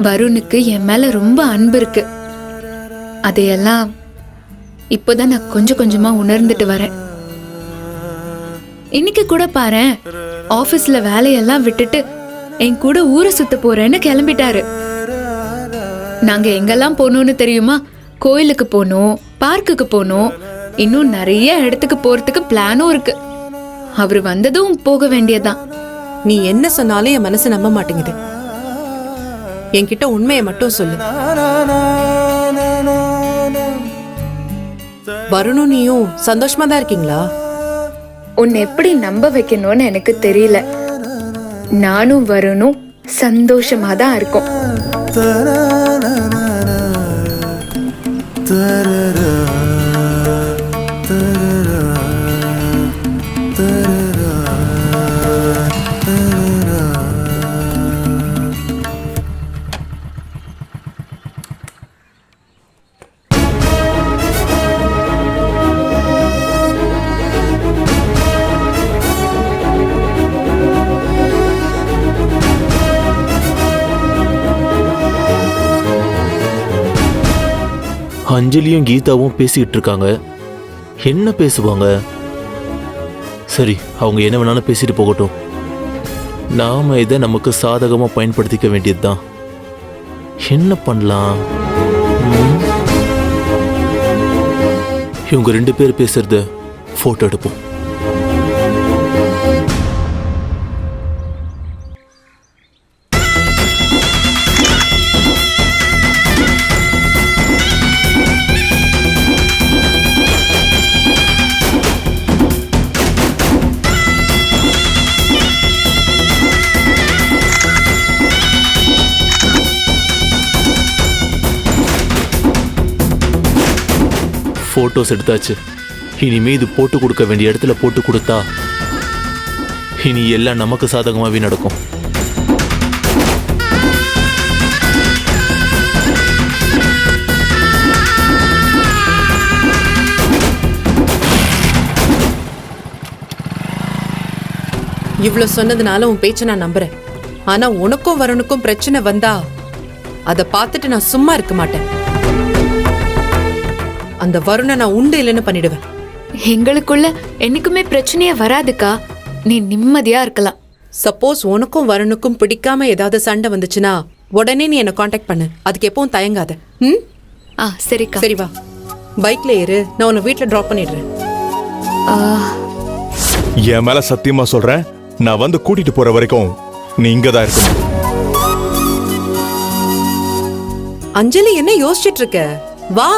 வருணுக்கு என் மேல ரொம்ப அன்பு இருக்கு. அதையெல்லாம் இப்போதான் நான் கொஞ்சம் கொஞ்சமா உணர்ந்துட்டு வரேன். இன்னைக்கு கூட பாரேன், ஆபீஸ்ல வேலையெல்லாம் விட்டுட்டு என் கூட ஊரை சுத்த போறேன்னு கிளம்பிட்டாரு. நாங்க எங்கெல்லாம் போனோம்னு தெரியுமா? கோயிலுக்கு போனோம், பார்க்குக்கு போனோம், இன்னும் நிறைய இடத்துக்கு போறதுக்கு பிளானும் இருக்கு. அவரு வந்ததும் போக வேண்டியதான். நீ என்ன சொன்னாலும் என் மனசு நம்ப மாட்டேங்குது. என்கிட்ட உண்மையை மட்டும் சொல்லு. வருணும் நீயும் சந்தோஷமா தான் இருக்கீங்களா? உன்னை எப்படி நம்ப வைக்கணும்னு எனக்கு தெரியல. நானும் வருணும் சந்தோஷமா தான் இருக்கோம். அஞ்சலியும் கீதாவும் பேசிக்கிட்டு இருக்காங்க. என்ன பேசுவாங்க? சரி, அவங்க என்ன வேணாலும் பேசிட்டு போகட்டும். நாம இதை நமக்கு சாதகமா பயன்படுத்திக்க வேண்டியதுதான். என்ன பண்ணலாம்? இவங்க 2 பேர் பேசுறத போட்டோ எடுப்போம். போட்டோஸ் எடுத்தாச்சு. இனிமே இது போட்டு கொடுக்க வேண்டிய இடத்துல போட்டு கொடுத்தா இனி எல்லாம் நமக்கு சாதகமாவே நடக்கும். இவ்வளவு சொன்னதுனால உன் பேச்ச நான் நம்புறேன். ஆனா உனக்கும் வருணுக்கும் பிரச்சனை வந்தா அத பார்த்துட்டு நான் சும்மா இருக்க மாட்டேன். அந்த வருணை நான் உண்டு இல்லைன்னு பண்ணிடுவேன். எங்களுக்குள்ள என்னைக்குமே பிரச்சனையே வராதுக்கா. நீ நிம்மதியா இருக்கலாம். சப்போஸ் உனக்கும் வருணுக்கும் பிடிக்காம ஏதாவது சண்டை வந்துச்சுன்னா உடனே நீ என்ன காண்டாக்ட் பண்ணு. அதுக்கு எப்பவும் தயங்காத. சரிக்கா. சரி வா, பைக்ல ஏறு. நான் உன்னை வீட்டுல டிராப் பண்ணிடுறேன். என் மேல சத்தியமா சொல்றேன், நான் வந்து கூட்டிட்டு போற வரைக்கும் நீ இங்கதான் இருக்கணும். அஞ்சலி என்ன யோசிச்சுட்டு இருக்க? வா.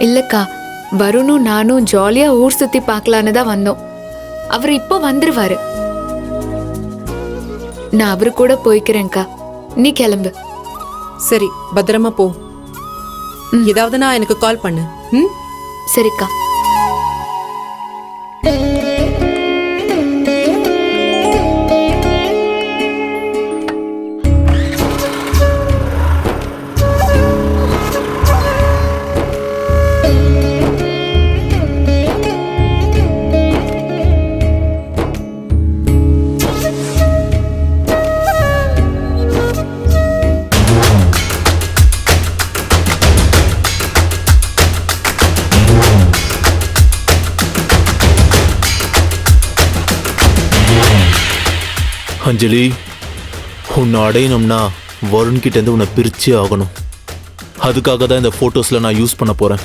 இல்லக்கா, வருணும் நானும் ஜாலியா ஊர் சுத்தி பார்க்கலான்னு தான் வந்தோம். அவர் இப்போ வந்துருவாரு. நான் அவரு கூட போய்க்கிறேன்க்கா. நீ கிளம்பு. சரி, பத்திரமா போ. ஏதாவது நான் எனக்கு கால் பண்ணு. சரிக்கா. அஞ்சலி, உன்னை அடையணும்னா வருண் கிட்ட இருந்து உன்னை பிரிச்சே ஆகணும். அதுக்காக தான் இந்த போட்டோஸ்ல நான் யூஸ் பண்ண போறேன்.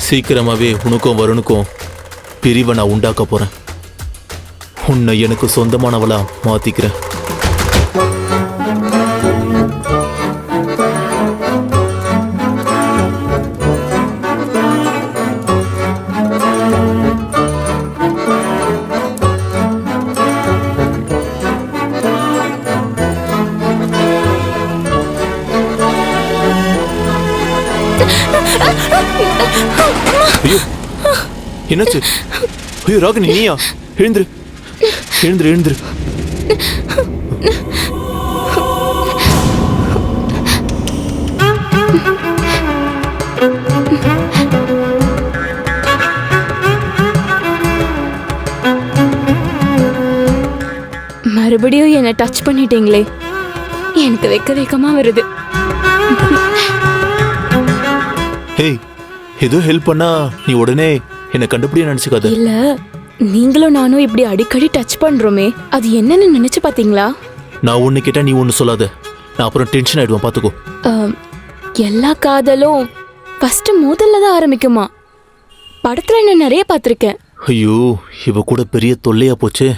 சீக்கிரமாவே உனக்கும் வருணுக்கும் பிரிவை நான் உண்டாக்க போறேன். உன்னை எனக்கு சொந்தமானவளா மாத்திக்கிறேன். ஐயோ, என்னாச்சு? ஐயோ ராகினி, நீயா? எழுந்துரு எழுந்துரு எழுந்துரு. மறுபடியும் என்னை டச் பண்ணிட்டீங்களே. எனக்கு வெக்கமா வருது. ஹேய், ஏதோ ஹெல்ப் பண்ணா நீ உடனே என்னை கண்டுபிடிய நினைச்சுக்காத. இல்ல, நீங்களும் நானும் இப்படி அடிக்கடி டச் பண்றோமே, அது என்னன்னு நினைச்சு பாத்தீங்களா? நான் ஒண்ணு கேட்டா நீ ஒண்ணு சொல்லாத, நான் அப்புறம் டென்ஷன் ஆயிடுவேன் பாத்துக்கோ. எல்லா காதலும் ஃபர்ஸ்ட் முதல்ல தான் ஆரம்பிக்குமா? படத்துல நான் நிறைய பார்த்திருக்கேன். ஐயோ, இவ கூட பெரிய தொல்லையா போச்சு.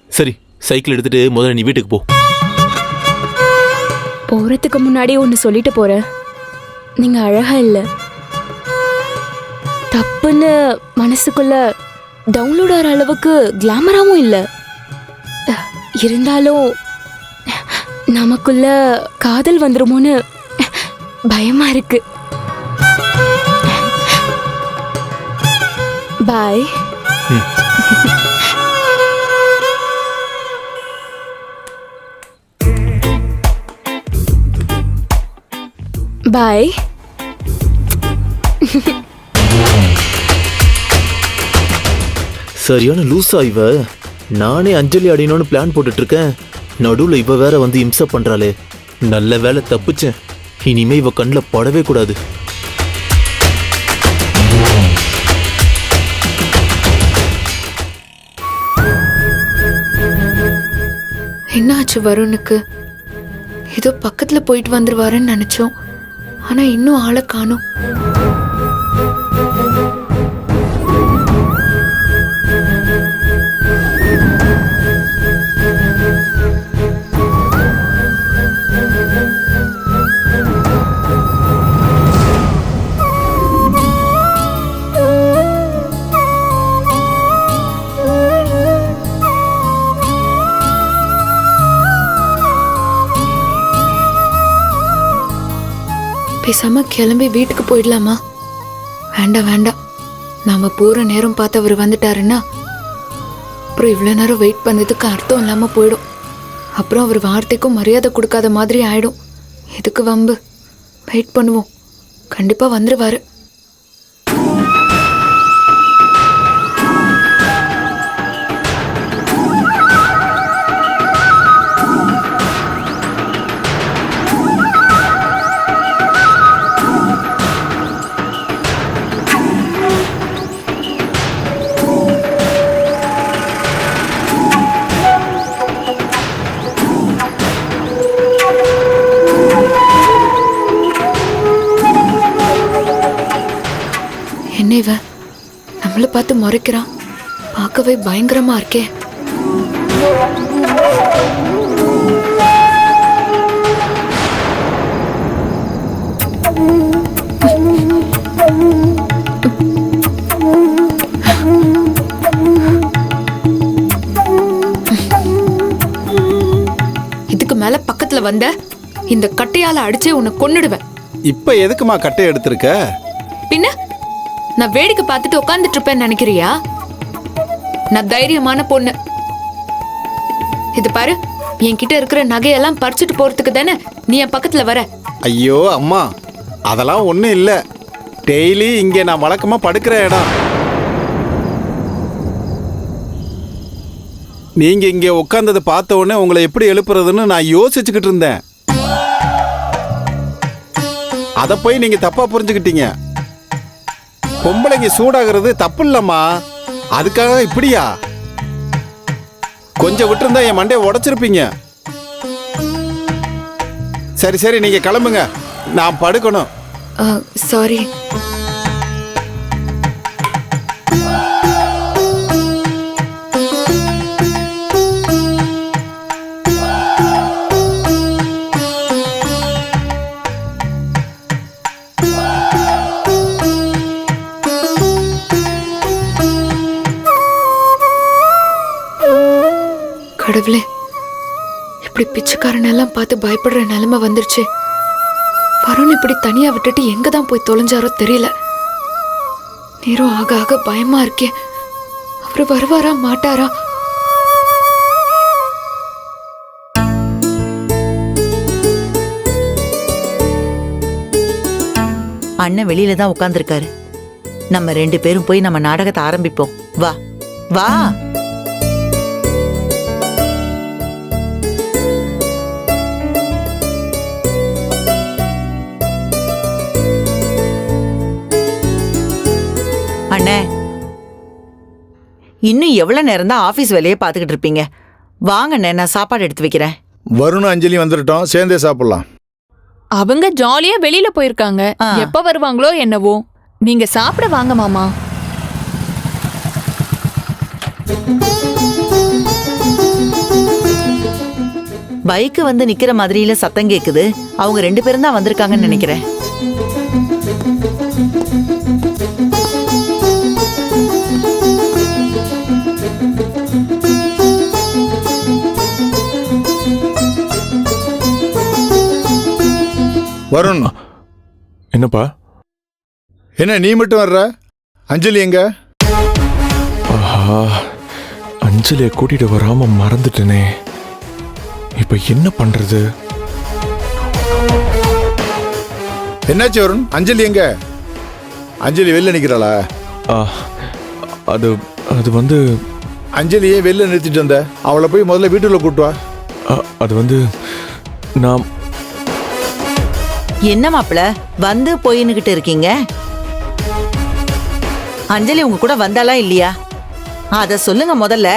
சரி, சைக்கிள் எடுத்துட்டு முதல்ல நீ வீட்டுக்கு போ. போறதுக்கு முன்னாடி ஒன்னு சொல்லிட்டு போறேன். நீங்க அழகா இல்ல, தப்புன்னு மனசுக்குள்ள டவுன்லோட் ஆகிற அளவுக்கு கிளாமராவும் இல்ல. இருந்தாலும் நமக்குள்ள காதல் வந்துருமோன்னு பயமா இருக்கு. பாய். பாய். சரியான லூசா இவ. நானே அஞ்சலி அடையணும்னு பிளான் போட்டுட்டு இருக்கேன், நடுவுல இவ வேற வந்து இம்சை பண்றாளே. நல்ல வேலை தப்பிச்சேன், இனிமே இவ கண்ணில் படவே கூடாது. என்ன ஆச்சு வருணுக்கு? ஏதோ பக்கத்துல போயிட்டு வந்துருவாருன்னு நினைச்சோம், ஆனா இன்னும் ஆளை காணோம். பேசாம கிளம்பி வீட்டுக்கு போயிடலாமா? வேண்டாம் வேண்டாம், நாம போற நேரம் பார்த்து அவர் வந்துட்டாருன்னா அப்புறம் இவ்வளவு நேரம் வெயிட் பண்ணதுக்கு அர்த்தம் இல்லாம போயிடும். அப்புறம் அவர் வார்த்தைக்கும் மரியாதை கொடுக்காத மாதிரி ஆயிடும். எதுக்கு வம்பு? வெயிட் பண்ணுவோம், கண்டிப்பா வந்துருவாரு. என்ன இவன் நம்மளை பார்த்து முறைக்கிறான்? பார்க்கவே பயங்கரமா இருக்கே. இதுக்கு மேல பக்கத்துல வந்த இந்த கட்டையால அடிச்சே உன்னை கொன்னுடுவேன். இப்ப எதுக்குமா கட்டை எடுத்திருக்க? பின்ன நான் வேடிக்கை பார்த்துட்டு உட்காந்துட்டு இருப்பேன்னு நினைக்கிறியா? நான் தைரியமான பொண்ணு. இது பாரு, என்கிட்ட இருக்கிற நகையெல்லாம் பறிச்சுட்டு போறதுக்கு தானே நீ என் பக்கத்துல வர. ஐயோ அம்மா, அதெல்லாம் ஒண்ணும் இல்ல. டெய்லி இங்க நான் வழக்கமா படுக்கிற இடம். நீங்க இங்க உட்கார்ந்ததை பார்த்த உடனே உங்களை எப்படி எழுப்புறதுன்னு நான் யோசிச்சுக்கிட்டு இருந்தேன். அத போய் நீங்க தப்பா புரிஞ்சுக்கிட்டீங்க. பொம்பளைங்க சூடாகிறது தப்பு இல்லம்மா, அதுக்காக இப்படியா? கொஞ்சம் விட்டுருந்தா என் மண்டையை உடைச்சிருப்பீங்க. சரி சரி, நீங்க கிளம்புங்க, நான் படுக்கணும். சாரி. கடவுளே, இப்படி பிச்சைக்காரனெல்லாம் பார்த்து பயப்படுற நிலைமை வந்துருச்சு. வருண் இப்படி தனியா விட்டுட்டு எங்க தான் போய் தொலைஞ்சாரோ தெரியல. நேரம் ஆக ஆக பயமா இருக்கே. அவரு வருவாரா மாட்டாரா? அண்ணன் வெளியில தான் உட்கார்ந்துருக்காரு. நம்ம 2 பேரும் போய் நம்ம நாடகத்தை ஆரம்பிப்போம். வா வா. அண்ணே, இன்னும் எவ்வளவு நேரம் தான் ஆபீஸ் வேலையை பார்த்துக்கிட்டு இருப்பீங்க? வாங்கண்ணே, நான் சாப்பாடு எடுத்து வைக்கிறேன். வருணும் அஞ்சலி வந்துட்டோம், சேர்ந்தே சாப்பிடலாம். அவங்க ஜாலியா வெளியில போயிருக்காங்க. ஆ. எப்ப வருவாங்களோ என்னவோ. நீங்க சாப்பிட வாங்க மாமா. பைக்கு வந்து நிக்கிற மாதிரியில சத்தம் கேக்குது. அவங்க 2 பேரும் தான் வந்திருக்காங்கன்னு நினைக்கிறேன். வருண், என்னப்பா? என்ன நீ மட்டும் வர்ற? அஞ்சலி எங்க? ஆஹா, அஞ்சலியை கூட்டிட்டு வராம மறந்துட்டேனே. இப்ப என்ன பண்றது? என்னாச்சு வருண்? அஞ்சலி எங்க? அஞ்சலி வெளில நிக்கிறாளா? ஆ, அது அது வந்து அஞ்சலியே வெளில நிறுத்திட்டு வந்த, அவளை போய் முதல்ல வீட்டுக்குள்ள கூட்டு வா. அது வந்து நான் என்ன மாப்பிள வந்து போயின்னுகிட்டு இருக்கீங்க? அஞ்சலி உங்க கூட வந்தாளா இல்லையா? அத சொல்லுங்க முதல்ல.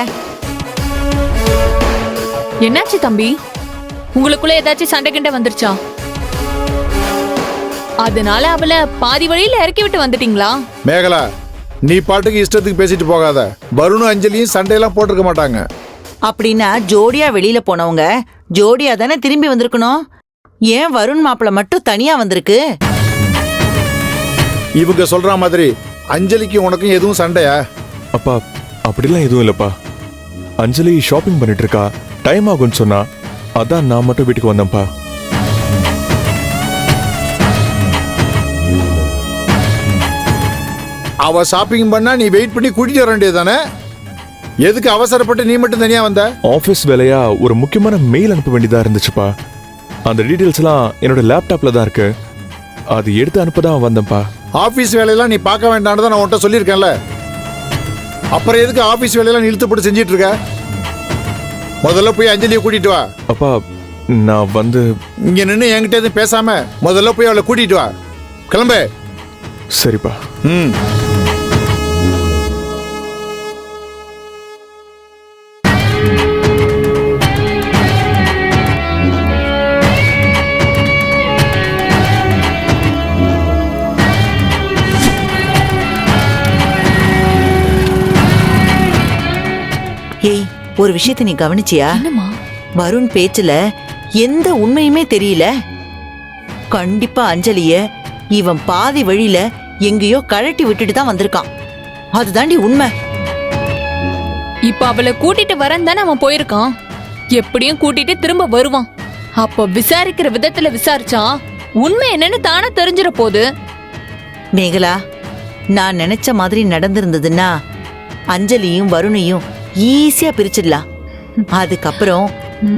என்னாச்சு தம்பி? உங்களுக்குள்ள ஏதாச்சும் சண்டை கிண்ட வந்துருச்சா? அதனால அவளை பாதி வழியில இறக்கி விட்டு வந்துட்டீங்களா? மேகலா, நீ பாட்டுக்கு இஷ்டத்துக்கு பேசிட்டு போகாத. வருணும் அஞ்சலியும் சண்டையெல்லாம் போட்டிருக்க மாட்டாங்க. அப்படின்னா ஜோடியா வெளியில போனவங்க ஜோடியா தானே திரும்பி வந்திருக்கணும். ஏன் வருண் மாப்பிள மட்டும் தனியா வந்திருக்கு? இவங்க சொல்ற மாதிரி அஞ்சலிக்கு உனக்கும் எதுவும் சண்டையா? அப்பா, அப்படிலாம் எதுவும் இல்லப்பா. அஞ்சலி ஷாப்பிங் பண்ணிட்டு இருக்கா, டைம் ஆகும்னு சொன்னா, அதான் நான் மட்டும் வீட்டுக்கு வந்தேன்ப்பா. அவ ஷாப்பிங் பண்ணா நீ வெயிட் பண்ணி கூட்டிட்டு வர வேண்டியதுதானே? எதுக்கு அவசரப்பட்டு நீ மட்டும் தனியா வந்த? ஆஃபீஸ் வேலையா ஒரு முக்கியமான மெயில் அனுப்ப வேண்டியதா இருந்துச்சுப்பா. அந்த டீடைல்ஸ் எல்லாம் என்னோட லேப்டாப்ல தான் இருக்கு. அது எடுத்து அனுப்பதான் வந்தேன்ப்பா. ஆபீஸ் வேலையெல்லாம் நீ பார்க்க வேண்டாம்னு தான் நான் உன்கிட்ட சொல்லியிருக்கேன்ல. அப்புறம் எதுக்கு ஆபீஸ் வேலையெல்லாம் இழுத்து போட்டு செஞ்சிட்டு இருக்க? முதல்ல போய் அஞ்சலியை கூட்டிட்டு வா. அப்பா, நான் வந்து இங்க நின்று என்கிட்ட எதுவும் பேசாம முதல்ல போய் அவளை கூட்டிட்டு வா. கிளம்பு. சரிப்பா. ம். ஏய், ஒரு விஷயத்தை நீ கவனிச்சியா? என்னம்மா? வருண் பேச்சுல எந்த உண்மையுமே தெரியல. கண்டிப்பா அஞ்சலிய இவன் பாதி வழியில எங்கேயோ கழட்டி விட்டுட்டு தான் வந்திருக்கான். அதுதாண்டி உண்மை. இப்ப அவளை கூட்டிட்டு வரேன் தானே அவன் போயிருக்கான். எப்படியும் கூட்டிட்டு திரும்ப வருவான். அப்ப விசாரிக்கிற விதத்துல விசாரிச்சா உண்மை என்னன்னு தானே தெரிஞ்சிட போகுது. மேகலா, நான் நினைச்ச மாதிரி நடந்திருந்ததுன்னா அஞ்சலியும் வருணையும் ஈஸியா பிரிச்சிடலாம். அதுக்கப்புறம்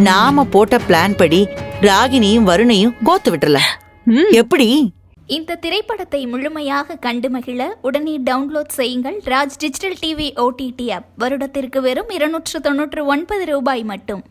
நாம போட்ட பிளான் படி ராகினியும் வருணையும் கோத்து விட்டுறலாம். எப்படி? இந்த திரைப்படத்தை முழுமையாக கண்டு மகிழ உடனே டவுன்லோட் செய்யுங்கள் Raj digital TV OTT app. வருடத்திற்கு வெறும் 299 ரூபாய் மட்டும்.